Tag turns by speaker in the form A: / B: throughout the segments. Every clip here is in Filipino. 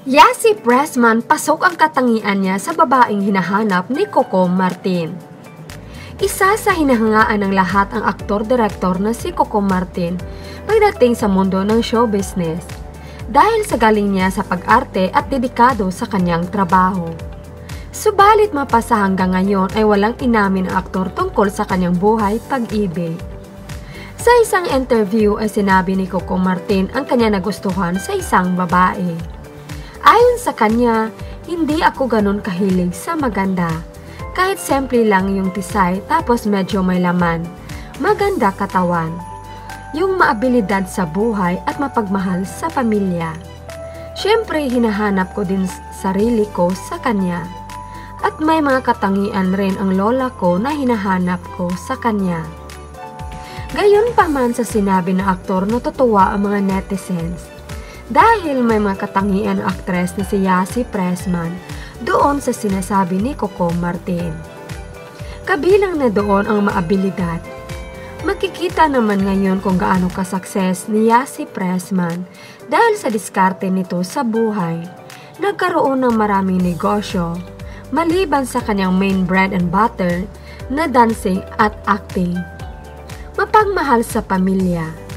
A: Yasi Pressman pasok ang katangian niya sa babaeng hinahanap ni Coco Martin. Isa sa hinahangaan ng lahat ang aktor-direktor na si Coco Martin pagdating sa mundo ng show business dahil sa galing niya sa pag-arte at dedikado sa kanyang trabaho. Subalit mapasa hanggang ngayon ay walang inamin ang aktor tungkol sa kanyang buhay pag-ibig. Sa isang interview ay sinabi ni Coco Martin ang kanya nagustuhan sa isang babae. Ayon sa kanya, hindi ako ganun kahilig sa maganda. Kahit simple lang yung tisay tapos medyo may laman. Maganda katawan. Yung maabilidad sa buhay at mapagmahal sa pamilya. Siyempre, hinahanap ko din sarili ko sa kanya. At may mga katangian rin ang lola ko na hinahanap ko sa kanya. Gayon pa man sa sinabi ng aktor, natutuwa ang mga netizens. Dahil may mga katangian ang aktres na si Yasi Pressman doon sa sinasabi ni Coco Martin. Kabilang na doon ang maabilidad. Makikita naman ngayon kung gaano ka-success ni Yasi Pressman dahil sa diskarte nito sa buhay. Nagkaroon ng maraming negosyo, maliban sa kanyang main bread and butter na dancing at acting. Mapagmahal sa pamilya.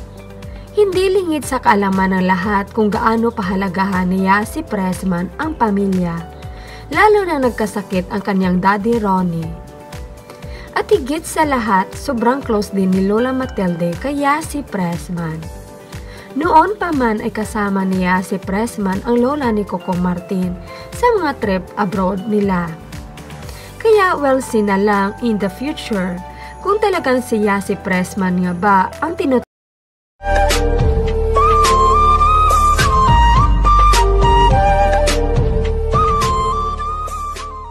A: Hindi lingid sa kaalaman ng lahat kung gaano pahalagahan ni Yasi Pressman ang pamilya, lalo na nagkasakit ang kanyang daddy Ronnie. At higit sa lahat, sobrang close din ni Lola Matilde kay Yasi Pressman. Noon pa man ay kasama ni Yasi Pressman ang lola ni Coco Martin sa mga trip abroad nila. Kaya we'll see na lang in the future kung talagang si Yasi Pressman nga ba ang